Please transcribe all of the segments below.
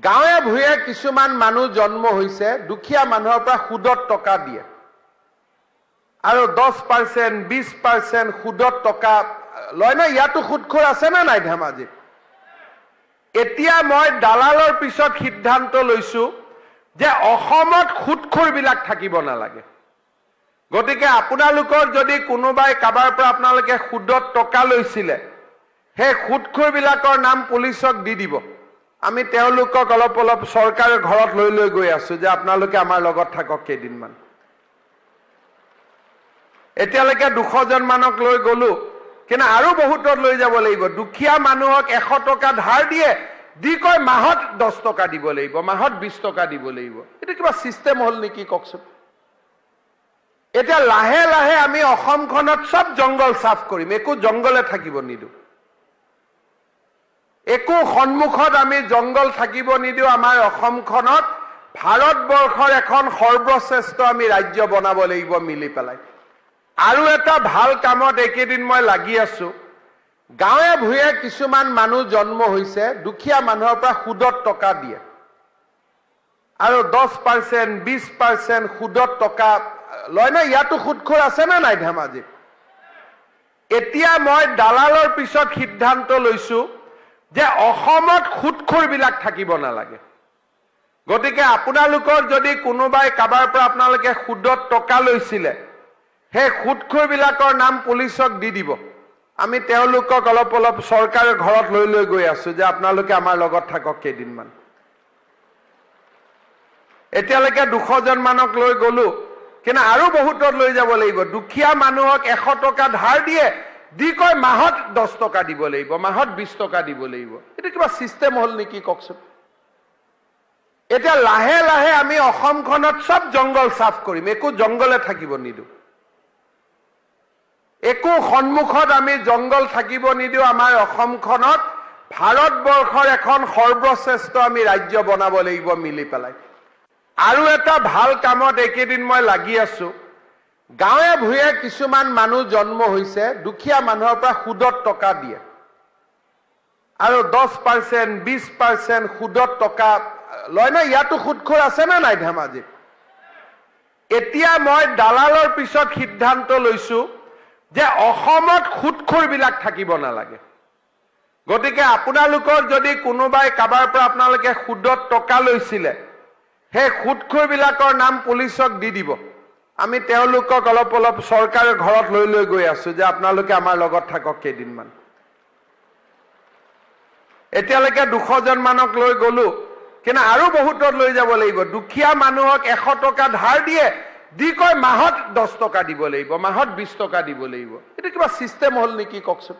গাঁৱে ভূঞে কিছুমান মানুহ জন্ম হৈছে দুখীয়া মানুহৰ পৰা সুদত টকা দিয়ে আৰু 10% 20% সুদত টকা লয় না। ইয়াতো সুদখোৰ আছে না নাই ধেমাজিত? এতিয়া মই দালালৰ পিছত সিদ্ধান্ত লৈছো যে অসমত সুদখোৰবিলাক থাকিব নালাগে। গতিকে আপোনালোকৰ যদি কোনোবাই কাবাৰ পৰা আপোনালোকে সুদত টকা লৈছিলে, সেই সুদখোৰবিলাকৰ নাম পুলিচক দি দিব। আমি তেওঁলোকক অলপ অলপ চৰকাৰৰ ঘৰত লৈ লৈ গৈ আছো যে আপোনালোকে আমাৰ লগত থাকক কেইদিনমান। এতিয়ালৈকে 200 জন মানক লৈ গলো, কিন্তু আৰু বহুতত লৈ যাব লাগিব। দুখীয়া মানুহক 100 টকা ধাৰ দিয়ে, দি কয় মাহত 10 টকা দিব লাগিব, মাহত 20 টকা দিব লাগিব। এটা কিবা চিষ্টেম হল নেকি কওকচোন? এতিয়া লাহে লাহে আমি অসমখনত সব জংগল সাফ কৰিম, একো জংগলে থাকিব নিদিওঁ। একো সন্মুখত আমি জংগল থাকিব নিদিওঁ। আমাৰ অসমখনত ভাৰতবৰ্ষৰ এখন সৰ্বশ্ৰেষ্ঠ আমি ৰাজ্য বনাব লাগিব মিলি পেলাই। আৰু এটা ভাল কামত একেদিন মই লাগি আছো। গাঁৱে ভূঞে কিছুমান মানুহ জন্ম হৈছে দুখীয়া মানুহৰ পৰা সুদত টকা দিয়ে আৰু 10% 20% সুদত টকা লয় না। ইয়াতো সুদখোৰ আছে না নাই ধেমাজিত? এতিয়া মই দালালৰ পিছত সিদ্ধান্ত লৈছো যে অসমত সুদখোৰবিলাক থাকিব নালাগে। গতিকে আপোনালোকৰ যদি কোনোবাই কাবাৰ পৰা আপোনালোকে সুদত টকা লৈছিলে, সেই সুদখোৰবিলাকৰ নাম পুলিচক দি দিব। আমি তেওঁলোকক অলপ অলপ চৰকাৰৰ ঘৰত লৈ লৈ গৈ আছো যে আপোনালোকে আমাৰ লগত থাকক কেইদিনমান। এতিয়ালৈকে 200 জন মানক লৈ গলো, কিন্তু আৰু বহুতত লৈ যাব লাগিব। দুখীয়া মানুহক 100 টকা ধাৰ দিয়ে, দি কয় মাহত 10 টকা দিব লাগিব, মাহত 20 টকা দিব লাগিব। এটা কিবা চিষ্টেম হল নেকি কওকচোন? এতিয়া লাহে লাহে আমি অসমখনত সব জংগল সাফ কৰিম, একো জংগলে থাকিব নিদিওঁ। একো সন্মুখত আমি জংগল থাকিব নিদিওঁ। আমাৰ অসমখনত ভাৰতবৰ্ষৰ এখন সৰ্বশ্ৰেষ্ঠ আমি ৰাজ্য বনাব লাগিব মিলি পেলাই। আৰু এটা ভাল কামত একেদিন মই লাগি আছো। গাঁৱে ভূঞে কিছুমান মানুহ জন্ম হৈছে দুখীয়া মানুহৰ পৰা সুদত টকা দিয়ে আৰু 10% 20% সুদত টকা লয় না। ইয়াতো সুদখোৰ আছে না নাই ধেমাজিত? এতিয়া মই দালালৰ পিছত সিদ্ধান্ত লৈছো যে অসমত সুদখোৰবিলাক থাকিব নালাগে। গতিকে আপোনালোকৰ যদি কোনোবাই কাবাৰ পৰা আপোনালোকে সুদত টকা লৈছিলে, সেই সুদখোৰবিলাকৰ নাম পুলিচক দি দিব। আমি তেওঁলোকক অলপ অলপ চৰকাৰৰ ঘৰত লৈ লৈ গৈ আছো যে আপোনালোকে আমাৰ লগত থাকক কেইদিনমান। এতিয়ালৈকে 200 জন মানক লৈ গলো, কিন্তু আৰু বহুতত লৈ যাব লাগিব। দুখীয়া মানুহক 100 টকা ধাৰ দিয়ে, দি কয় মাহত 10 টকা দিব লাগিব, মাহত 20 টকা দিব লাগিব। এটা কিবা চিষ্টেম হল নেকি কওকচোন?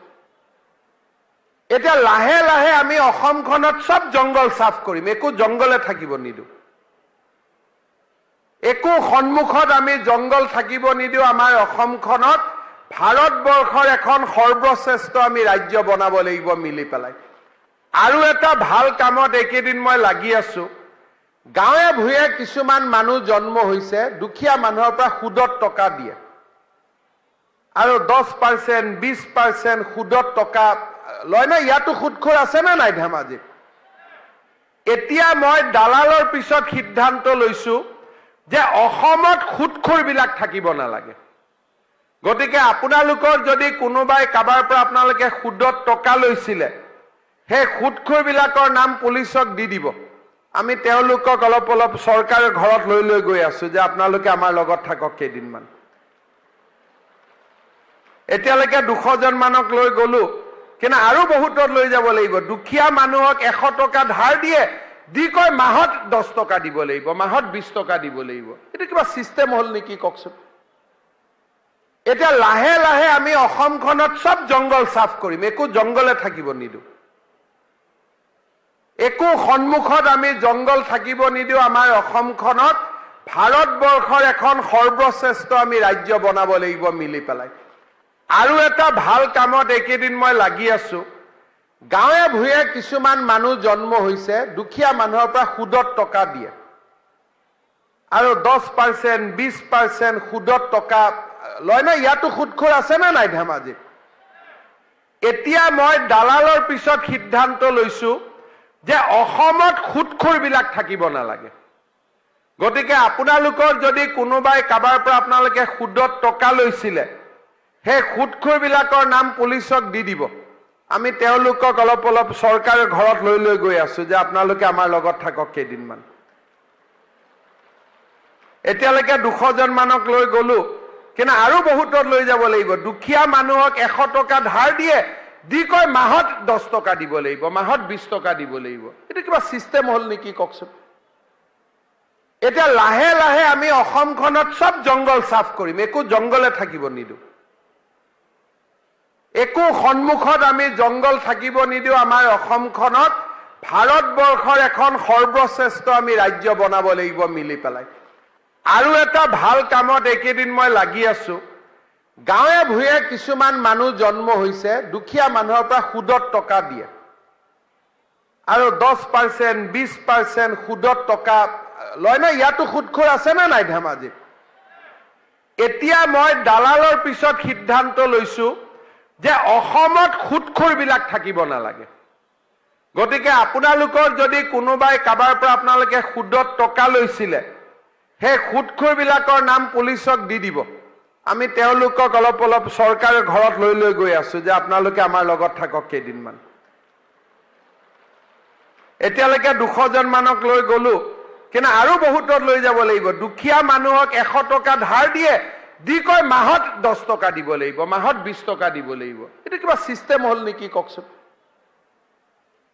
এতিয়া লাহে লাহে আমি অসমখনত সব জংগল সাফ কৰিম, একো জংগলে থাকিব নিদিওঁ। একো সন্মুখত আমি জংগল থাকিব নিদিওঁ। আমাৰ অসমখনত ভাৰতবৰ্ষৰ এখন সৰ্বশ্ৰেষ্ঠ আমি ৰাজ্য বনাব লাগিব মিলি পেলাই। আৰু এটা ভাল কামত একেদিন মই লাগি আছো। গাঁৱে ভূঞে কিছুমান মানুহ জন্ম হৈছে দুখীয়া মানুহৰ পৰা সুদত টকা দিয়ে আৰু 10% 20% সুদত টকা লয় না। ইয়াতো সুদখোৰ আছে না নাই ধেমাজিত? এতিয়া মই দালালৰ পিছত সিদ্ধান্ত লৈছো যে অসমত সুদখোৰবিলাক থাকিব নালাগে। গতিকে আপোনালোকৰ যদি কোনোবাই কাবাৰ পৰা আপোনালোকে সুদত টকা লৈছিলে, সেই সুদখোৰবিলাকৰ নাম পুলিচক দি দিব। আমি তেওঁলোকক অলপ অলপ চৰকাৰৰ ঘৰত লৈ লৈ গৈ আছো যে আপোনালোকে আমাৰ লগত থাকক কেইদিনমান। এতিয়ালৈকে 200 জন মানক লৈ গলো, কিন্তু আৰু বহুতত লৈ যাব লাগিব। দুখীয়া মানুহক 100 টকা ধাৰ দিয়ে, দি কয় মাহত 10 টকা দিব লাগিব, মাহত 20 টকা দিব লাগিব। এটা কিবা চিষ্টেম হল নেকি কওকচোন? এতিয়া লাহে লাহে আমি অসমখনত সব জংগল সাফ কৰিম, একো জংগলে থাকিব নিদিওঁ। একো সন্মুখত আমি জংগল থাকিব নিদিওঁ। আমাৰ অসমখনত ভাৰতবৰ্ষৰ এখন সৰ্বশ্ৰেষ্ঠ আমি ৰাজ্য বনাব লাগিব মিলি পেলাই। আৰু এটা ভাল কামত একেদিন মই লাগি আছো। গাঁৱে ভূঞে কিছুমান মানুহ জন্ম হৈছে দুখীয়া মানুহৰ পৰা সুদত টকা দিয়ে আৰু 10% 20% সুদত টকা লয় না। ইয়াতো সুদখোৰ আছে না নাই ধেমাজিত? এতিয়া মই দালালৰ পিছত সিদ্ধান্ত লৈছো যে অসমত সুদখোৰবিলাক থাকিব নালাগে। গতিকে আপোনালোকৰ যদি কোনোবাই কাবাৰ পৰা আপোনালোকে সুদত টকা লৈছিলে, সেই সুদখোৰবিলাকৰ নাম পুলিচক দি দিব। আমি তেওঁলোকক অলপ অলপ চৰকাৰৰ ঘৰত লৈ লৈ গৈ আছো যে আপোনালোকে আমাৰ লগত থাকক কেইদিনমান। এতিয়ালৈকে 200 জন মানক লৈ গলো, কিন্তু আৰু বহুতত লৈ যাব লাগিব। দুখীয়া মানুহক 100 টকা ধাৰ দিয়ে, দি কয় মাহত 10 টকা দিব লাগিব, মাহত 20 টকা দিব লাগিব। এটা কিবা চিষ্টেম হল নেকি কওকচোন? এতিয়া লাহে লাহে আমি অসমখনত সব জংগল সাফ কৰিম, একো জংগলে থাকিব নিদো। একো সন্মুখত আমি জংগল থাকিব নিদিও। আমাৰ অসমখনত ভাৰতবৰ্ষৰ এখন সৰ্বশ্ৰেষ্ঠ আমি ৰাজ্য বনাব লাগিব মিলি পেলাই। আৰু এটা ভাল কামত একেদিন মই লাগি আছো। গাঁৱে ভূঞে কিছুমান মানুহ জন্ম হৈছে, দুখীয়া মানুহৰ পৰা সুদত টকা দিয়ে আৰু 10%, 20% সুদত টকা লয় না। ইয়াতো সুদখোৰ আছে না নাই ধেমাজিত? এতিয়া মই দালালৰ পিছত সিদ্ধান্ত লৈছো যে অসমত সুদখোৰবিলাক থাকিব নালাগে। গতিকে আপোনালোকৰ যদি কোনোবাই কাবাৰ পৰা আপোনালোকে সুদত টকা লৈছিলে, সেই সুদখোৰবিলাকৰ নাম পুলিচক দি দিব। আমি তেওঁলোকক অলপ অলপ চৰকাৰৰ ঘৰত লৈ লৈ গৈ আছো যে আপোনালোকে আমাৰ লগত থাকক কেইদিনমান। এতিয়ালৈকে 200 জন মানক লৈ গলো, কিন্তু আৰু বহুতত লৈ যাব লাগিব। দুখীয়া মানুহক 100 টকা ধাৰ দিয়ে, দি কয় মাহত 10 টকা দিব লাগিব, মাহত 20 টকা দিব লাগিব। এটা কিবা চিষ্টেম হল নেকি কওকচোন?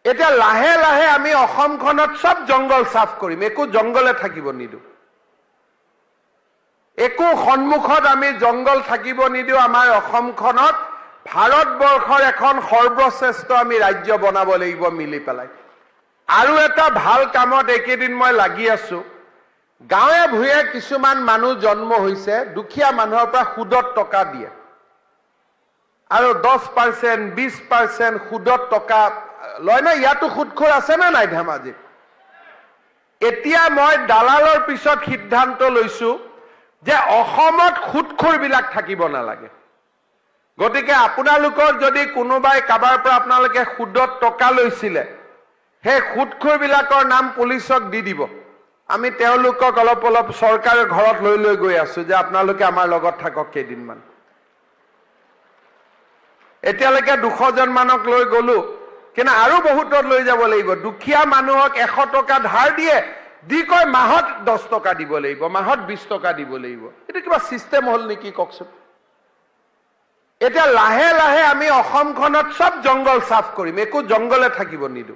এতিয়া লাহে লাহে আমি অসমখনত সব জংগল সাফ কৰিম, একো জংগলে থাকিব নিদো। একো সন্মুখত আমি জংগল থাকিব নিদিও। আমাৰ অসমখনত ভাৰতবৰ্ষৰ এখন সৰ্বশ্ৰেষ্ঠ আমি ৰাজ্য বনাব লাগিব মিলি পেলাই। আৰু এটা ভাল কামত একেদিন মই লাগি আছো। গাঁৱে ভূঞে কিছুমান মানুহ জন্ম হৈছে, দুখীয়া মানুহৰ পৰা সুদত টকা দিয়ে আৰু 10%, 20% সুদত টকা লয় না। ইয়াতো সুদখোৰ আছে না নাই ধেমাজিত? এতিয়া মই দালালৰ পিছত সিদ্ধান্ত লৈছো যে অসমত সুদখোৰবিলাক থাকিব নালাগে। গতিকে আপোনালোকৰ যদি কোনোবাই কাবাৰ পৰা আপোনালোকে সুদত টকা লৈছিলে, সেই সুদখোৰবিলাকৰ নাম পুলিচক দি দিব। আমি তেওঁলোকক অলপ অলপ চৰকাৰৰ ঘৰত লৈ লৈ গৈ আছো যে আপোনালোকে আমাৰ লগত থাকক কেইদিনমান। এতিয়ালৈকে 200 জন মানক লৈ গলো, কিন্তু আৰু বহুতত লৈ যাব লাগিব। দুখীয়া মানুহক 100 টকা ধাৰ দিয়ে, দি কয় মাহত 10 টকা দিব লাগিব, মাহত 20 টকা দিব লাগিব। এটা কিবা চিষ্টেম হল নেকি কওকচোন? এতিয়া লাহে লাহে আমি অসমখনত সব জংগল সাফ কৰিম, একো জংগলে থাকিব নিদো।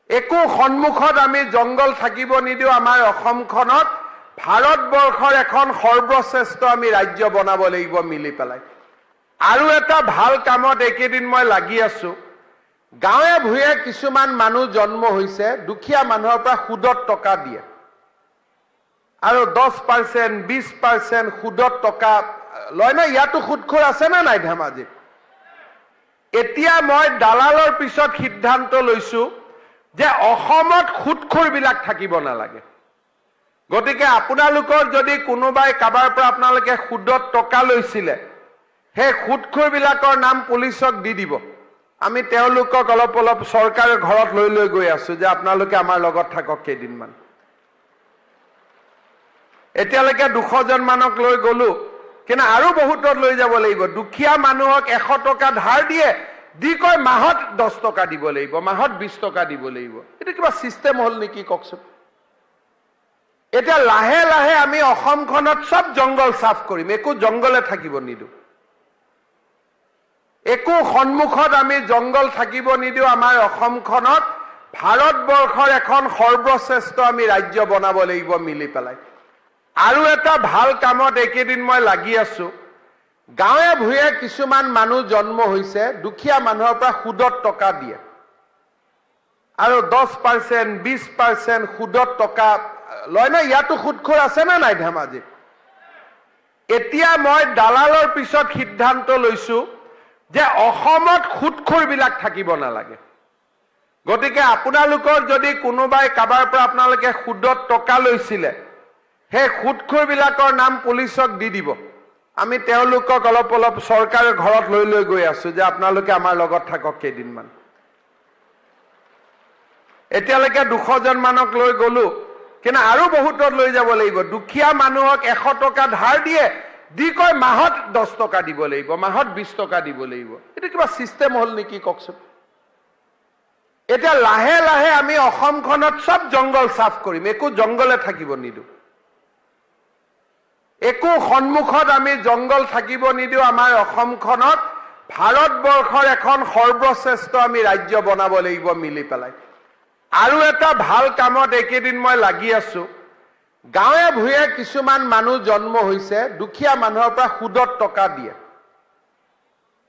একো সন্মুখত আমি জংগল থাকিব নিদিও। আমাৰ অসমখনত ভাৰতবৰ্ষৰ এখন সৰ্বশ্ৰেষ্ঠ আমি ৰাজ্য বনাব লাগিব মিলি পেলাই। আৰু এটা ভাল কামত একেদিন মই লাগি আছো। গাঁৱে ভূঞে কিছুমান মানুহ জন্ম হৈছে, দুখীয়া মানুহৰ পৰা সুদত টকা দিয়ে আৰু 10%, 20% সুদত টকা লয় না। ইয়াতো সুদখোৰ আছে না নাই ধেমাজিত? এতিয়া মই দালালৰ পিছত সিদ্ধান্ত লৈছো যে অসমত সুদখোৰবিলাক থাকিব নালাগে। গতিকে আপোনালোকৰ যদি কোনোবাই কাবাৰ পৰা আপোনালোকে সুদত টকা লৈছিলে, সেই সুদখোৰবিলাকৰ নাম পুলিচক দি দিব। আমি তেওঁলোকক অলপ অলপ চৰকাৰৰ ঘৰত লৈ লৈ গৈ আছো যে আপোনালোকে আমাৰ লগত থাকক কেইদিনমান। এতিয়ালৈকে 200 জন মানক লৈ গলো, কিন্তু আৰু বহুতত লৈ যাব লাগিব। দুখীয়া মানুহক 100 টকা ধাৰ দিয়ে, দি কয় মাহত 10 টকা দিব লাগিব, মাহত 20 টকা দিব লাগিব। এটা কিবা চিষ্টেম হল নেকি কওকচোন? এতিয়া লাহে লাহে আমি অসমখনত সব জংগল সাফ কৰিম, একো জংগলে থাকিব নিদো। একো সন্মুখত আমি জংগল থাকিব নিদিও। আমাৰ অসমখনত ভাৰতবৰ্ষৰ এখন সৰ্বশ্ৰেষ্ঠ আমি ৰাজ্য বনাব লাগিব মিলি পেলাই। আৰু এটা ভাল কামত একেদিন মই লাগি আছো। গাঁৱে ভূঞে কিছুমান মানুহ জন্ম হৈছে, দুখীয়া মানুহৰ পৰা সুদত টকা দিয়ে আৰু 10%, 20% সুদত টকা লয় না। ইয়াতো সুদখোৰ আছে না নাই ধেমাজিত? এতিয়া মই দালালৰ পিছত সিদ্ধান্ত লৈছো যে অসমত সুদখোৰবিলাক থাকিব নালাগে। গতিকে আপোনালোকৰ যদি কোনোবাই কাবাৰ পৰা আপোনালোকে সুদত টকা লৈছিলে, সেই সুদখোৰবিলাকৰ নাম পুলিচক দি দিব। আমি তেওঁলোকক অলপ অলপ চৰকাৰৰ ঘৰত লৈ লৈ গৈ আছো যে আপোনালোকে আমাৰ লগত থাকক কেইদিনমান। এতিয়ালৈকে 200 জন মানক লৈ গলো, কিন্তু আৰু বহুতত লৈ যাব লাগিব। দুখীয়া মানুহক 100 টকা ধাৰ দিয়ে, দি কয় মাহত 10 টকা দিব লাগিব, মাহত 20 টকা দিব লাগিব। এটা কিবা চিষ্টেম হল নেকি কওকচোন? এতিয়া লাহে লাহে আমি অসমখনত সব জংগল সাফ কৰিম, একো জংগলে থাকিব নিদিওঁ। একো সন্মুখত আমি জংগল থাকিব নিদিওঁ। আমাৰ অসমখনত ভাৰতবৰ্ষৰ এখন সৰ্বশ্ৰেষ্ঠ আমি ৰাজ্য বনাব লাগিব মিলি পেলাই। আৰু এটা ভাল কামত একেদিন মই লাগি আছো। গাঁৱে ভূঞে কিছুমান মানুহ জন্ম হৈছে, দুখীয়া মানুহৰ পৰা সুদত টকা দিয়ে,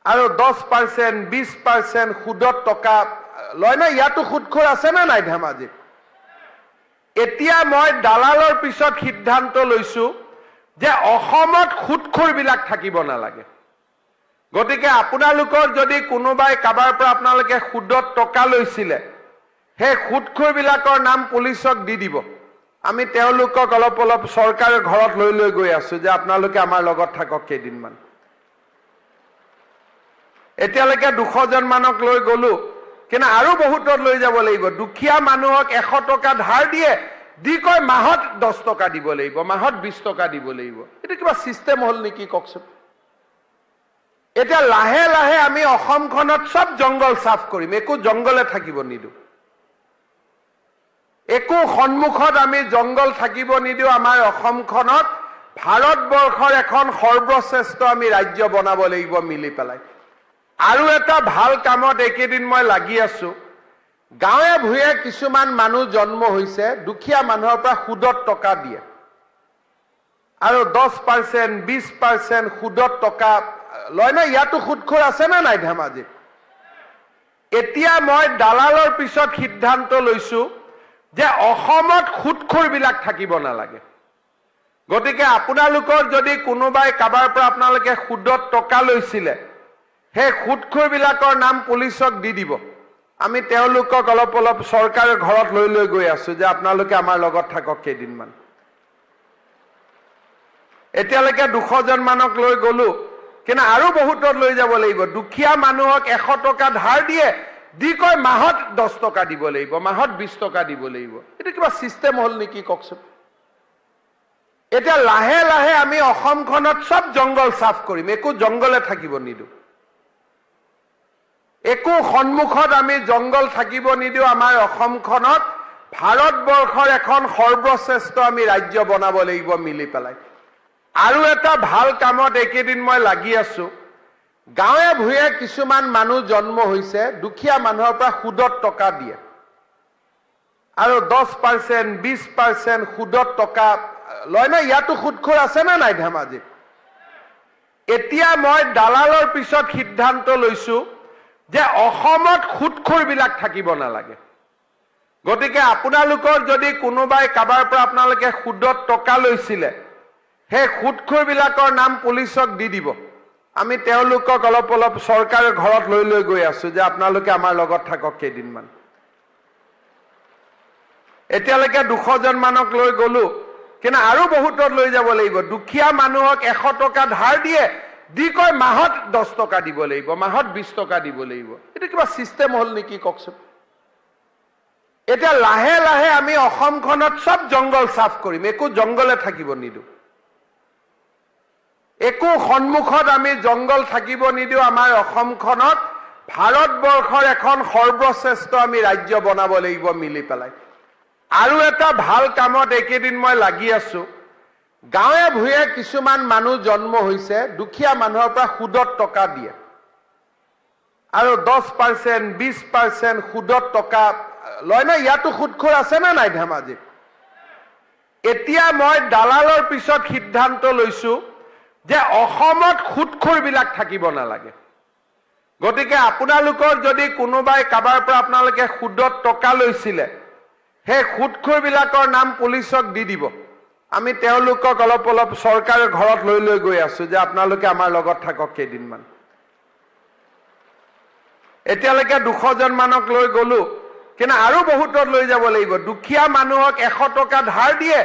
আৰু 10%, 20% সুদত টকা লয় না। ইয়াতো সুদখোৰ আছে না নাই ধেমাজিত? এতিয়া মই দালালৰ পিছত সিদ্ধান্ত লৈছো যে অসমত সুদখোৰ বিলাক থাকিব নালাগে। গতিকে আপোনালোকৰ যদি কোনোবাই কাবাৰ পৰা আপোনালোকে সুদত টকা লৈছিলে, সেই সুদখোৰ বিলাকৰ নাম পুলিচক দি দিব। আমি তেওঁলোকক অলপ অলপ চৰকাৰৰ ঘৰত লৈ লৈ গৈ আছো যে আপোনালোকে আমাৰ লগত থাকক কেইদিনমান। এতিয়ালৈকে 200 জন মানক লৈ গলো, কিন্তু আৰু বহুতত লৈ যাব লাগিব। দুখীয়া মানুহক 100 টকা ধাৰ দিয়ে, দি কয় মাহত 10 টকা দিব লাগিব, মাহত 20 টকা দিব লাগিব। এটা কিবা চিষ্টেম হল নেকি কওকচোন? এতিয়া লাহে লাহে আমি অসমখনত সব জংগল সাফ কৰিম, একো জংগলে থাকিব নিদিওঁ। একো সন্মুখত আমি জংগল থাকিব নিদিওঁ। আমাৰ অসমখনত ভাৰতবৰ্ষৰ এখন সৰ্বশ্ৰেষ্ঠ আমি ৰাজ্য বনাব লাগিব মিলি পেলাই। আৰু এটা ভাল কামত একেদিন মই লাগি আছো। গাঁৱে ভূঞে কিছুমান মানুহ জন্ম হৈছে, দুখীয়া মানুহৰ পৰা সুদত টকা দিয়ে, আৰু 10%, 20% সুদত টকা লয় না। ইয়াতো সুদখোৰ আছে না নাই ধেমাজিত? এতিয়া মই দালালৰ পিছত সিদ্ধান্ত লৈছো যে অসমত সুদখোৰ বিলাক থাকিব নালাগে। গতিকে আপোনালোকৰ যদি কোনোবাই কাবাৰ পৰা আপোনালোকে সুদত টকা লৈছিলে, সেই সুদখোৰ বিলাকৰ নাম পুলিচক দি দিব। আমি তেওঁলোকক অলপ অলপ চৰকাৰৰ ঘৰত লৈ লৈ গৈ আছো যে আপোনালোকে আমাৰ লগত থাকক কেইদিনমান। এতিয়ালৈকে 200 জন মানক লৈ গলো, কিন্তু আৰু বহুতত লৈ যাব লাগিব। দুখীয়া মানুহক 100 টকা ধাৰ দিয়ে, দি কয় মাহত 10 টকা দিব লাগিব, মাহত 20 টকা দিব লাগিব। এটা কিবা চিষ্টেম হল নেকি কওকচোন? এতিয়া লাহে লাহে আমি অসমখনত সব জংগল সাফ কৰিম, একো জংগলে থাকিব নিদিওঁ। একো সন্মুখত আমি জংগল থাকিব নিদিওঁ। আমাৰ অসমখনত ভাৰতবৰ্ষৰ এখন সৰ্বশ্ৰেষ্ঠ আমি ৰাজ্য বনাব লাগিব মিলি পেলাই। আৰু এটা ভাল কামত একেদিন মই লাগি আছো। গাঁৱে ভূঞে কিছুমান মানুহ জন্ম হৈছে, দুখীয়া মানুহৰ পৰা সুদত টকা দিয়ে, আৰু 10%, 20% সুদত টকা লয় না। ইয়াতো সুদখোৰ আছে না নাই ধেমাজিত? এতিয়া মই দালালৰ পিছত সিদ্ধান্ত লৈছো যে অসমত সুদখোৰ বিলাক থাকিব নালাগে। গতিকে আপোনালোকৰ যদি কোনোবাই কাবাৰ পৰা আপোনালোকে সুদত টকা লৈছিলে, সেই সুদখোৰ বিলাকৰ নাম পুলিচক দি দিব। আমি তেওঁলোকক অলপ অলপ চৰকাৰৰ ঘৰত লৈ লৈ গৈ আছো যে আপোনালোকে আমাৰ লগত থাকক কেইদিনমান। এতিয়ালৈকে 200 জন মানক লৈ গলো, কিন্তু আৰু বহুতত লৈ যাব লাগিব। দুখীয়া মানুহক 100 টকা ধাৰ দিয়ে, দি কয় মাহত 10 টকা দিব লাগিব, মাহত 20 টকা দিব লাগিব। এটা কিবা চিষ্টেম হল নেকি কওকচোন? এতিয়া লাহে লাহে আমি অসমখনত সব জংগল সাফ কৰিম, একো জংগলে থাকিব নিদিওঁ। একো সন্মুখত আমি জংগল থাকিব নিদিওঁ। আমাৰ অসমখনত ভাৰতবৰ্ষৰ এখন সৰ্বশ্ৰেষ্ঠ আমি ৰাজ্য বনাব লাগিব মিলি পেলাই। আৰু এটা ভাল কামত একেদিন মই লাগি আছো। গাঁৱে ভূঞে কিছুমান মানুহ জন্ম হৈছে, দুখীয়া মানুহৰ পৰা সুদত টকা দিয়ে, আৰু 10%, 20% সুদত টকা লয় না। ইয়াতো সুদখোৰ আছে না নাই ধেমাজিত? এতিয়া মই দালালৰ পিছত সিদ্ধান্ত লৈছো যে অসমত সুদখোৰ বিলাক থাকিব নালাগে। গতিকে আপোনালোকৰ যদি কোনোবাই কাবাৰ পৰা আপোনালোকে সুদত টকা লৈছিলে, সেই সুদখোৰ বিলাকৰ নাম পুলিচক দি দিব। আমি তেওঁলোকক অলপ অলপ চৰকাৰৰ ঘৰত লৈ লৈ গৈ আছো যে আপোনালোকে আমাৰ লগত থাকক কেইদিনমান। এতিয়ালৈকে 200 জন মানক লৈ গলো, কিন্তু আৰু বহুতত লৈ যাব লাগিব। দুখীয়া মানুহক 100 টকা ধাৰ দিয়ে,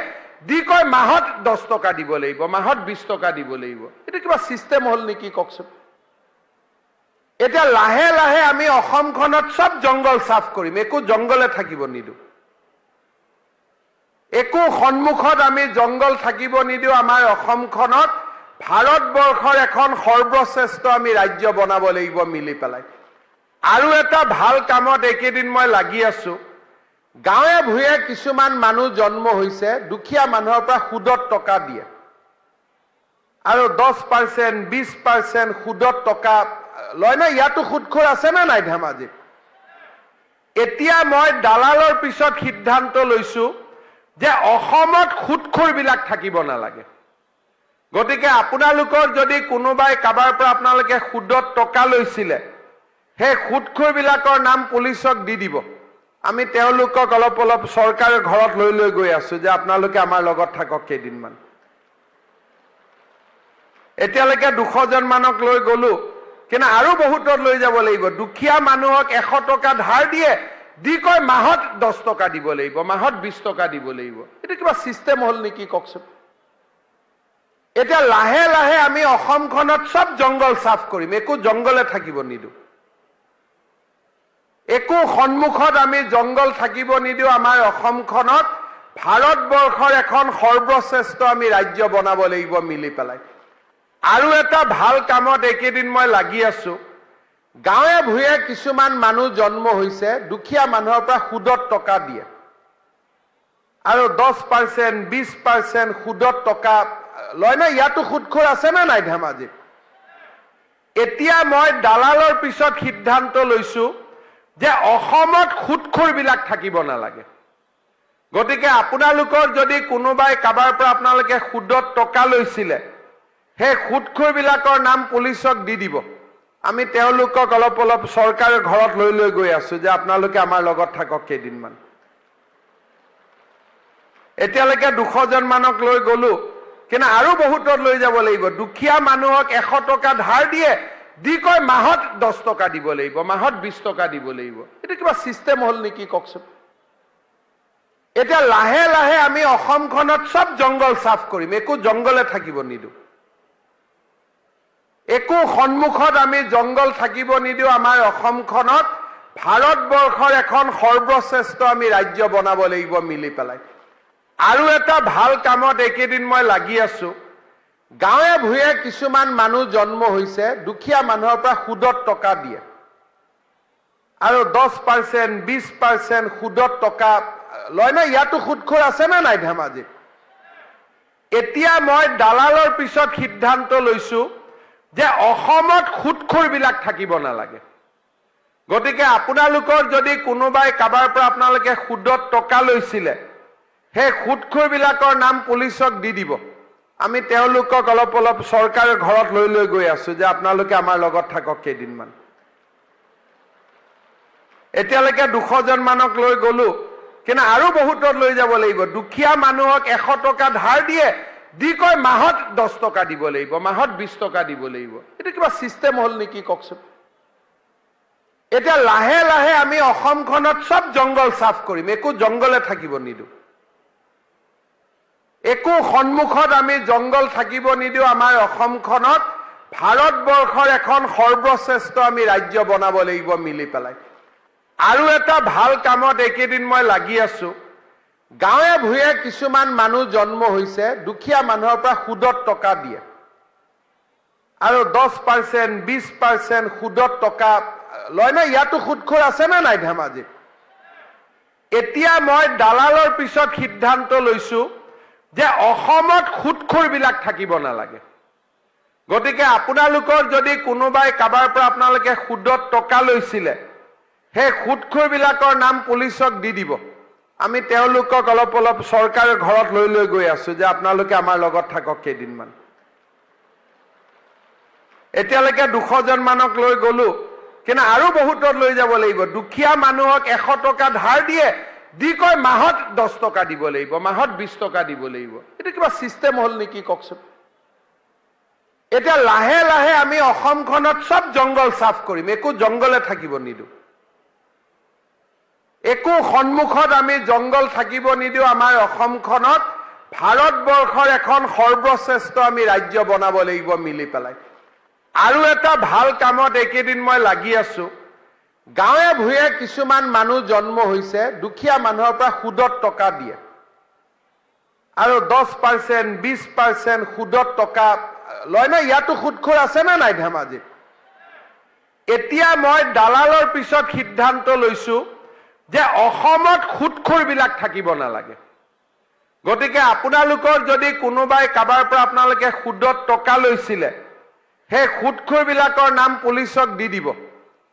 দি কয় মাহত 10 টকা দিব লাগিব, মাহত 20 টকা দিব লাগিব। এটা কিবা চিষ্টেম হল নেকি কওকচোন? এতিয়া লাহে লাহে আমি অসমখনত সব জংগল সাফ কৰিম, একো জংগলে থাকিব নিদো। একো সন্মুখত আমি জংগল থাকিব নিদিও। আমাৰ অসমখনত ভাৰতবৰ্ষৰ এখন সৰ্বশ্ৰেষ্ঠ আমি ৰাজ্য বনাব লাগিব মিলি পেলাই। আৰু এটা ভাল কামত এইকেইদিন মই লাগি আছো। গাঁৱে ভূঞে কিছুমান মানুহ জন্ম হৈছে, দুখীয়া মানুহৰ পৰা সুদত টকা দিয়ে আৰু 10%, 20% সুদত টকা লয় না। ইয়াতো সুদখোৰ আছে নে নাই ধেমাজিত? এতিয়া মই দালালৰ পিছত সিদ্ধান্ত লৈছো যে অসমত সুদখোৰবিলাক থাকিব নালাগে। গতিকে আপোনালোকৰ যদি কোনোবাই কাবাৰ পৰা আপোনালোকে সুদত টকা লৈছিলে, সেই সুদখোৰবিলাকৰ নাম পুলিচক দি দিব। আমি তেওঁলোকক অলপ অলপ চৰকাৰৰ ঘৰত লৈ লৈ গৈ আছো যে আপোনালোকে আমাৰ লগত থাকক কেইদিনমান। এতিয়ালৈকে 200 জন মানক লৈ গলো, কিন্তু আৰু বহুতত লৈ যাব লাগিব। দুখীয়া মানুহক 100 টকা ধাৰ দিয়ে, দি কয় মাহত 10 টকা দিব লাগিব, মাহত 20 টকা দিব লাগিব। এটা কিবা চিষ্টেম হল নেকি কওকচোন? এতিয়া লাহে লাহে আমি অসমখনত সব জংগল সাফ কৰিম, একো জংগলে থাকিব নিদো। একো সন্মুখত আমি জংগল থাকিব নিদিও। আমাৰ অসমখনত ভাৰতবৰ্ষৰ এখন সৰ্বশ্ৰেষ্ঠ আমি ৰাজ্য বনাব লাগিব মিলি পেলাই। আৰু এটা ভাল কামত এইকেইদিন মই লাগি আছো। গাঁৱে ভূঞে কিছুমান মানুহ জন্ম হৈছে, দুখীয়া মানুহৰ পৰা সুদত টকা দিয়ে আৰু 10%, 20% সুদত টকা লয় না। ইয়াতো সুদখোৰ আছে নে নাই ধেমাজিত? এতিয়া মই দালালৰ পিছত সিদ্ধান্ত লৈছো যে অসমত সুদখোৰবিলাক থাকিব নালাগে। গতিকে আপোনালোকৰ যদি কোনোবাই কাবাৰ পৰা আপোনালোকে সুদত টকা লৈছিলে, সেই সুদখোৰবিলাকৰ নাম পুলিচক দি দিব। আমি তেওঁলোকক অলপ অলপ চৰকাৰৰ ঘৰত লৈ লৈ গৈ আছো যে আপোনালোকে আমাৰ লগত থাকক কেইদিনমান। এতিয়ালৈকে 200 জন মানক লৈ গলো, কিন্তু আৰু বহুতত লৈ যাব লাগিব। দুখীয়া মানুহক 100 টকা ধাৰ দিয়ে, দি কয় মাহত 10 টকা দিব লাগিব, মাহত 20 টকা দিব লাগিব। এটা কিবা চিষ্টেম হল নেকি কওকচোন? এতিয়া লাহে লাহে আমি অসমখনত সব জংগল সাফ কৰিম, একো জংগলে থাকিব নিদো। একো সন্মুখত আমি জংগল থাকিব নিদিও। আমাৰ অসমখনত ভাৰতবৰ্ষৰ এখন সৰ্বশ্ৰেষ্ঠ আমি ৰাজ্য বনাব লাগিব মিলি পেলাই। আৰু এটা ভাল কামত এইকেইদিন মই লাগি আছো। গাঁৱে ভূঞে কিছুমান মানুহ জন্ম হৈছে, দুখীয়া মানুহৰ পৰা সুদত টকা দিয়ে আৰু 10%, 20% সুদত টকা লয় না। ইয়াতো সুদখোৰ আছে নে নাই ধেমাজিত? এতিয়া মই দালালৰ পিছত সিদ্ধান্ত লৈছো যে অসমত সুদখোৰবিলাক থাকিব নালাগে। গতিকে আপোনালোকৰ যদি কোনোবাই কাবাৰ পৰা আপোনালোকে সুদত টকা লৈছিলে, সেই সুদখোৰবিলাকৰ নাম পুলিচক দি দিব। আমি তেওঁলোকক অলপ অলপ চৰকাৰৰ ঘৰত লৈ লৈ গৈ আছো যে আপোনালোকে আমাৰ লগত থাকক কেইদিনমান। এতিয়ালৈকে 200 জন মানক লৈ গলো, কিন্তু আৰু বহুতত লৈ যাব লাগিব। দুখীয়া মানুহক 100 টকা ধাৰ দিয়ে, দি কয় মাহত 10 টকা দিব লাগিব, মাহত 20 টকা দিব লাগিব। এটা কিবা চিষ্টেম হল নেকি কওকচোন? এতিয়া লাহে লাহে আমি অসমখনত সব জংগল সাফ কৰিম, একো জংগলে থাকিব নিদো। একো সন্মুখত আমি জংগল থাকিব নিদিও। আমাৰ অসমখনত ভাৰতবৰ্ষৰ এখন সৰ্বশ্ৰেষ্ঠ আমি ৰাজ্য বনাব লাগিব মিলি পেলাই। আৰু এটা ভাল কামত এইকেইদিন মই লাগি আছো। গাঁৱে ভূঞে কিছুমান মানুহ জন্ম হৈছে, দুখীয়া মানুহৰ পৰা সুদত টকা দিয়ে আৰু 10%, 20% সুদত টকা লয় না। ইয়াতো সুদখোৰ আছে নে নাই ধেমাজিত? এতিয়া মই দালালৰ পিছত সিদ্ধান্ত লৈছো যে অসমত সুদখোৰবিলাক থাকিব নালাগে। গতিকে আপোনালোকৰ যদি কোনোবাই কাবাৰ পৰা আপোনালোকে সুদত টকা লৈছিলে, সেই সুদখোৰবিলাকৰ নাম পুলিচক দি দিব। আমি তেওঁলোকক অলপ অলপ চৰকাৰৰ ঘৰত লৈ লৈ গৈ আছো যে আপোনালোকে আমাৰ লগত থাকক কেইদিনমান। এতিয়ালৈকে 200 জন মানক লৈ গলো, কিন্তু আৰু বহুতত লৈ যাব লাগিব। দুখীয়া মানুহক 100 টকা ধাৰ দিয়ে, দি কয় মাহত 10 টকা দিব লাগিব, মাহত 20 টকা দিব লাগিব। এটা কিবা চিষ্টেম হল নেকি কওকচোন? এতিয়া লাহে লাহে আমি অসমখনত সব জংগল সাফ কৰিম, একো জংগলে থাকিব নিদো। একো সন্মুখত আমি জংগল থাকিব নিদিও। আমাৰ অসমখনত ভাৰতবৰ্ষৰ এখন সৰ্বশ্ৰেষ্ঠ আমি ৰাজ্য বনাব লাগিব মিলি পেলাই। আৰু এটা ভাল কামত এইকেইদিন মই লাগি আছো। গাঁৱে ভূঞে কিছুমান মানুহ জন্ম হৈছে, দুখীয়া মানুহৰ পৰা সুদত টকা দিয়ে আৰু 10%, 20% সুদত টকা লয় না। ইয়াতো সুদখোৰ আছে না নাই ধেমাজিত? এতিয়া মই দালালৰ পিছত সিদ্ধান্ত লৈছো যে অসমত সুদখোৰবিলাক থাকিব নালাগে। গতিকে আপোনালোকৰ যদি কোনোবাই কাবাৰ পৰা আপোনালোকে সুদত টকা লৈছিলে, সেই সুদখোৰবিলাকৰ নাম পুলিচক দি দিব।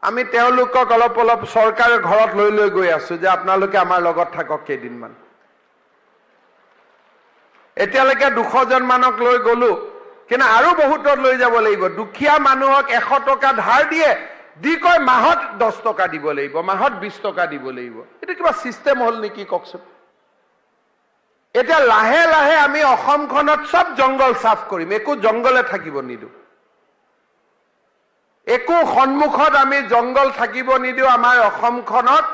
আমি তেওঁলোকক অলপ অলপ চৰকাৰৰ ঘৰত লৈ গৈ আছো যে আপোনালোকে আমাৰ লগত থাকক কেইদিনমান। এতিয়ালৈকে 200 জন মানক লৈ গলো, কিন্তু আৰু বহুতত লৈ যাব লাগিব। দুখীয়া মানুহক 100 টকা ধাৰ দিয়ে, দি কয় মাহত 10 টকা দিব লাগিব, মাহত 20 টকা দিব লাগিব। এইটো কিবা চিষ্টেম হ'ল নেকি কওকচোন? এতিয়া লাহে লাহে আমি অসমখনত সব জংগল সাফ কৰিম, একো জংগলে থাকিব নিদো। একো সন্মুখত আমি জংগল থাকিব নিদিও। আমাৰ অসমখনত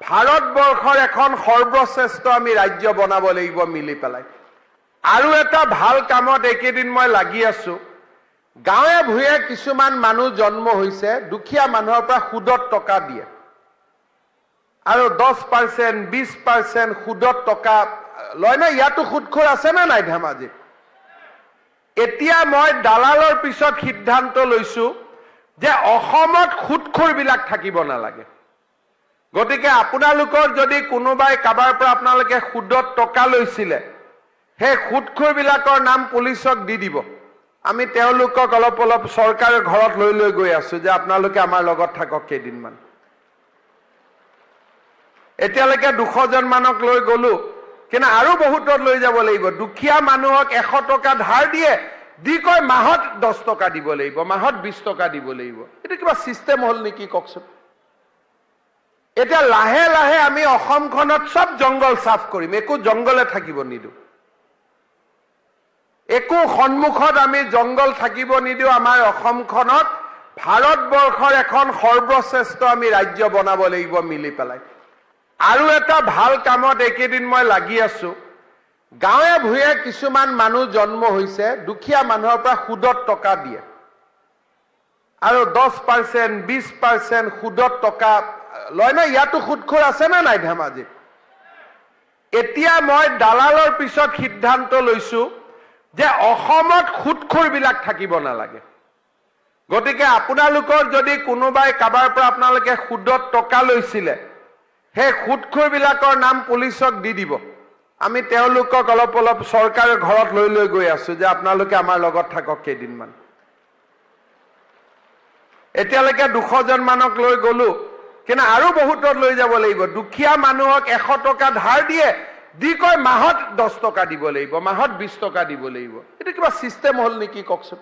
ভাৰতবৰ্ষৰ এখন সৰ্বশ্ৰেষ্ঠ আমি ৰাজ্য বনাব লাগিব মিলি পেলাই। আৰু এটা ভাল কামত এইকেইদিন মই লাগি আছো। গাঁৱে ভূঞে কিছুমান মানুহ জন্ম হৈছে, দুখীয়া মানুহৰ পৰা সুদত টকা দিয়ে আৰু 10%, 20% সুদত টকা লয় না। ইয়াতো সুদখোৰ আছে না নাই ধেমাজিত? এতিয়া মই দালালৰ পিছত সিদ্ধান্ত লৈছো যে অসমত সুদখোৰবিলাক থাকিব নালাগে। গতিকে আপোনালোকৰ যদি কোনোবাই কাবাৰ পৰা আপোনালোকে সুদত টকা লৈছিলে, সেই সুদখোৰবিলাকৰ নাম পুলিচক দি দিব। আমি তেওঁলোকক অলপ অলপ চৰকাৰৰ ঘৰত লৈ গৈ আছো যে আপোনালোকে আমাৰ লগত থাকক কেইদিনমান। এতিয়ালৈকে 200 জন মানক লৈ গলো, কিন্তু আৰু বহুতত লৈ যাব লাগিব। দুখীয়া মানুহক 100 টকা ধাৰ দিয়ে, দি কয় মাহত 10 টকা দিব লাগিব, মাহত 20 টকা দিব লাগিব। এইটো কিবা চিষ্টেম হ'ল নেকি কওকচোন? এতিয়া লাহে লাহে আমি অসমখনত সব জংগল সাফ কৰিম, একো জংগলে থাকিব নিদো। একো সন্মুখত আমি জংগল থাকিব নিদিও। আমাৰ অসমখনত ভাৰতবৰ্ষৰ এখন সৰ্বশ্ৰেষ্ঠ আমি ৰাজ্য বনাব লাগিব মিলি পেলাই। আৰু এটা ভাল কামত এইকেইদিন মই লাগি আছো। গাঁৱে ভূঞে কিছুমান মানুহ জন্ম হৈছে, দুখীয়া মানুহৰ পৰা সুদত টকা দিয়ে আৰু 10%, 20% সুদত টকা লয় না। ইয়াতো সুদখোৰ আছে না নাই ধেমাজিত? এতিয়া মই দালালৰ পিছত সিদ্ধান্ত লৈছো যে অসমত সুদখোৰবিলাক থাকিব নালাগে। গতিকে আপোনালোকৰ যদি কোনোবাই কাবাৰ পৰা আপোনালোকে সুদত টকা লৈছিলে, সেই সুদখোৰবিলাকৰ নাম পুলিচক দি দিব। আমি তেওঁলোকক অলপ অলপ চৰকাৰৰ ঘৰত লৈ গৈ আছো যে আপোনালোকে আমাৰ লগত থাকক কেইদিনমান। এতিয়ালৈকে 200 জন মানক লৈ গলো, কিন্তু আৰু বহুতত লৈ যাব লাগিব। দুখীয়া মানুহক 100 টকা ধাৰ দিয়ে, দি কয় মাহত 10 টকা দিব লাগিব, মাহত 20 টকা দিব লাগিব। এইটো কিবা চিষ্টেম হ'ল নেকি কওকচোন?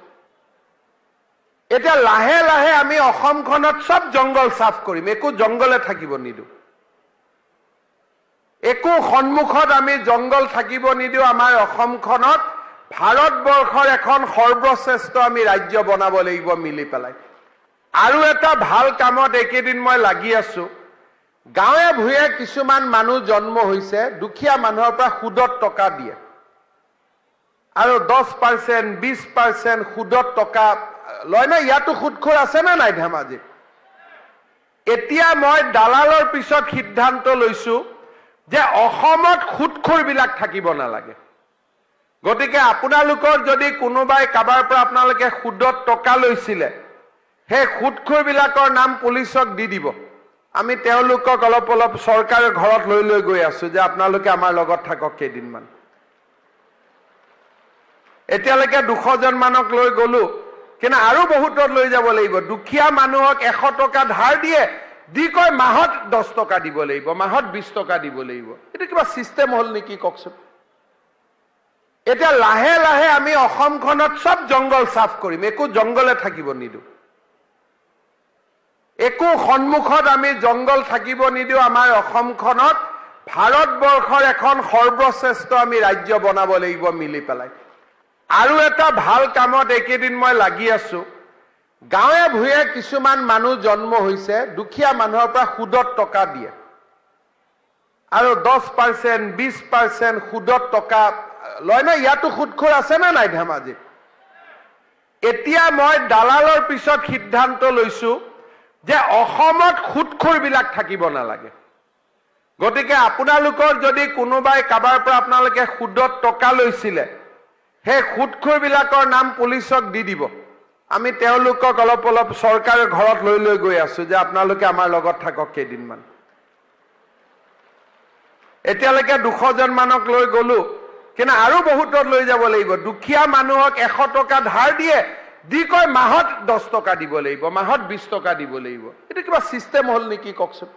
এতিয়া লাহে লাহে আমি অসমখনত সব জংগল সাফ কৰিম, একো জংগলে থাকিব নিদো। একো সন্মুখত আমি জংগল থাকিব নিদিও। আমাৰ অসমখনত ভাৰতবৰ্ষৰ এখন সৰ্বশ্ৰেষ্ঠ আমি ৰাজ্য বনাব লাগিব মিলি পেলাই। আৰু এটা ভাল কামত এইকেইদিন মই লাগি আছো। গাঁৱে ভূঞে কিছুমান মানুহ জন্ম হৈছে, দুখীয়া মানুহৰ পৰা সুদত টকা দিয়ে আৰু 10%, 20% সুদত টকা লয় না। ইয়াতো সুদখোৰ আছে না নাই ধেমাজিত? এতিয়া মই দালালৰ পিছত সিদ্ধান্ত লৈছো যে অসমত সুদখোৰবিলাক থাকিব নালাগে। গতিকে আপোনালোকৰ যদি কোনোবাই কাবাৰ পৰা আপোনালোকে সুদত টকা লৈছিলে, সেই সুদখোৰবিলাকৰ নাম পুলিচক দি দিব। আমি তেওঁলোকক অলপ অলপ চৰকাৰৰ ঘৰত লৈ গৈ আছো যে আপোনালোকে আমাৰ লগত থাকক কেইদিনমান। এতিয়ালৈকে 200 জন মানক লৈ গলো, কিন্তু আৰু বহুতত লৈ যাব লাগিব। দুখীয়া মানুহক 100 টকা ধাৰ দিয়ে, দি কয় মাহত 10 টকা দিব লাগিব, মাহত 20 টকা দিব লাগিব। এইটো কিবা চিষ্টেম হ'ল নেকি কওকচোন? এতিয়া লাহে লাহে আমি অসমখনত সব জংগল সাফ কৰিম, একো জংগলে থাকিব নিদো। একো সন্মুখত আমি জংগল থাকিব নিদিও। আমাৰ অসমখনত ভাৰতবৰ্ষৰ এখন সৰ্বশ্ৰেষ্ঠ আমি ৰাজ্য বনাব লাগিব মিলি পেলাই। আৰু এটা ভাল কামত এইকেইদিন মই লাগি আছো। গাঁৱে ভূঞে কিছুমান মানুহ জন্ম হৈছে, দুখীয়া মানুহৰ পৰা সুদত টকা দিয়ে আৰু 10%, 20% সুদত টকা লয় না। ইয়াতো সুদখোৰ আছে না নাই ধেমাজিত? এতিয়া মই দালালৰ পিছত সিদ্ধান্ত লৈছো যে অসমত সুদখোৰবিলাক থাকিব নালাগে। গতিকে আপোনালোকৰ যদি কোনোবাই কাবাৰ পৰা আপোনালোকে সুদত টকা লৈছিলে, সেই সুদখোৰবিলাকৰ নাম পুলিচক দি দিব। আমি তেওঁলোকক অলপ অলপ চৰকাৰৰ ঘৰত লৈ গৈ আছো যে আপোনালোকে আমাৰ লগত থাকক কেইদিনমান। এতিয়ালৈকে 200 জন মানক লৈ গলো, কিন্তু আৰু বহুতত লৈ যাব লাগিব। দুখীয়া মানুহক 100 টকা ধাৰ দিয়ে, দি কয় মাহত 10 টকা দিব লাগিব, মাহত 20 টকা দিব লাগিব। এটা কিবা চিষ্টেম হল নেকি কওকচোন?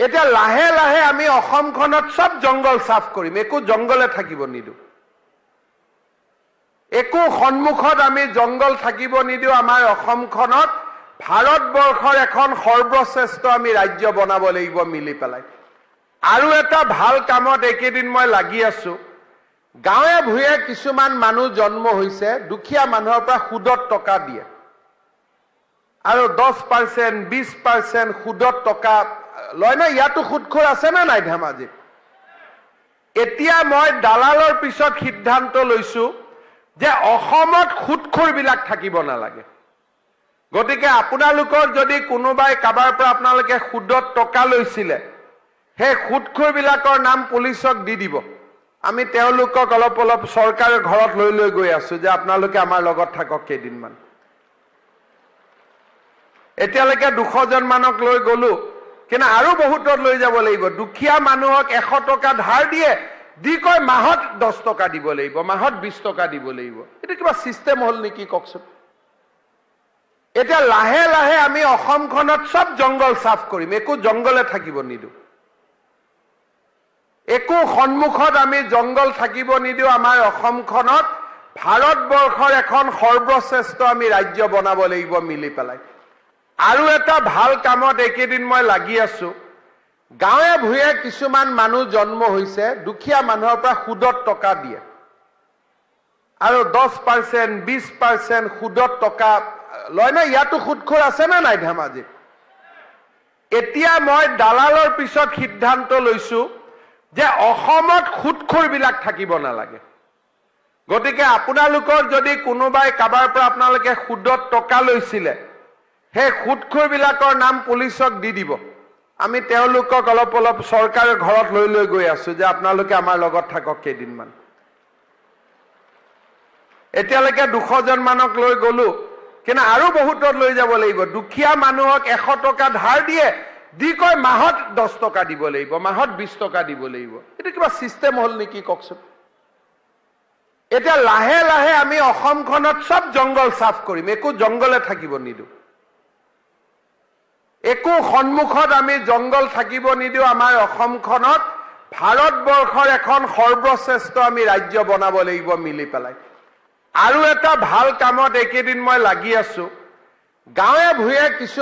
এতিয়া লাহে লাহে আমি অসমখনত সব জংগল সাফ কৰিম, একো জংগলে থাকিব নিদো। একো সন্মুখত আমি জংগল থাকিব নিদিও। আমাৰ অসমখনত ভাৰতবৰ্ষৰ এখন সৰ্বশ্ৰেষ্ঠ আমি ৰাজ্য বনাব লাগিব মিলি পেলাই। আৰু এটা ভাল কামত একেদিন মই লাগি আছো। গাঁৱে ভূঞে কিছুমান মানুহ জন্ম হৈছে, দুখীয়া মানুহৰ পৰা সুদত টকা দিয়ে আৰু 10%, 20% সুদত টকা লয় না। ইয়াতো সুদখোৰ আছে না নাই ধেমাজিত? এতিয়া মই দালালৰ পিছত সিদ্ধান্ত লৈছো যে অসমত সুদখোৰবিলাক থাকিব নালাগে। গতিকে আপোনালোকৰ যদি কোনোবাই কাবাৰ পৰা আপোনালোকে সুদত টকা লৈছিলে, সেই সুদখোৰবিলাকৰ নাম পুলিচক দি দিব। আমি তেওঁলোকক অলপ অলপ চৰকাৰৰ ঘৰত লৈ গৈ আছো যে আপোনালোকে আমাৰ লগত থাকক কেইদিনমান। এতিয়ালৈকে 200 জন মানক লৈ গলো, কিন্তু আৰু বহুতত লৈ যাব লাগিব। দুখীয়া মানুহক 100 টকা ধাৰ দিয়ে, দি কয় মাহত 10 টকা দিব লাগিব, মাহত 20 টকা দিব লাগিব। এটা কিবা চিষ্টেম হল নেকি কওকচোন? এতিয়া লাহে লাহে আমি অসমখনত সব জংগল সাফ কৰিম, একো জংগলে থাকিব নিদো। একো সন্মুখত আমি জংগল থাকিব নিদিও। আমাৰ অসমখনত ভাৰতবৰ্ষৰ এখন সৰ্বশ্ৰেষ্ঠ আমি ৰাজ্য বনাব লাগিব মিলি পেলাই। আৰু এটা ভাল কামত একেদিন মই লাগি আছো। গাঁৱে ভূঞে কিছুমান মানুহ জন্ম হৈছে, দুখীয়া মানুহৰ পৰা সুদত টকা দিয়ে আৰু 10%, 20% সুদত টকা লয় না। ইয়াতো সুদখোৰ আছে না নাই ধেমাজিত? এতিয়া মই দালালৰ পিছত সিদ্ধান্ত লৈছো যে অসমত সুদখোৰবিলাক থাকিব নালাগে। গতিকে আপোনালোকৰ যদি কোনোবাই কাবাৰ পৰা আপোনালোকে সুদত টকা লৈছিলে, সেই সুদখোৰবিলাকৰ নাম পুলিচক দি দিব। আমি তেওঁলোকক অলপ অলপ চৰকাৰৰ ঘৰত লৈ গৈ আছো যে আপোনালোকে আমাৰ লগত থাকক কেইদিনমান। এতিয়ালৈকে 200 জন মানক লৈ গলো, কিন্তু আৰু বহুতত লৈ যাব লাগিব। দুখীয়া মানুহক 100 টকা ধাৰ দিয়ে, দি কয় মাহত 10 টকা দিব লাগিব, মাহত 20 টকা দিব লাগিব। এটা কিবা চিষ্টেম হল নেকি কওকচোন? এতিয়া লাহে লাহে আমি অসমখনত সব জংগল সাফ কৰিম, একো জংগলে থাকিব নিদো। একো সন্মুখত আমি জংগল থাকিব নিদিও। আমাৰ অসমখনত ভাৰতবৰ্ষৰ এখন সৰ্বশ্ৰেষ্ঠ আমি ৰাজ্য বনাব লাগিব মিলি পেলাই। আৰু এটা ভাল কামত একেদিন মই লাগি আছো। গাঁৱে ভূঞে কিছু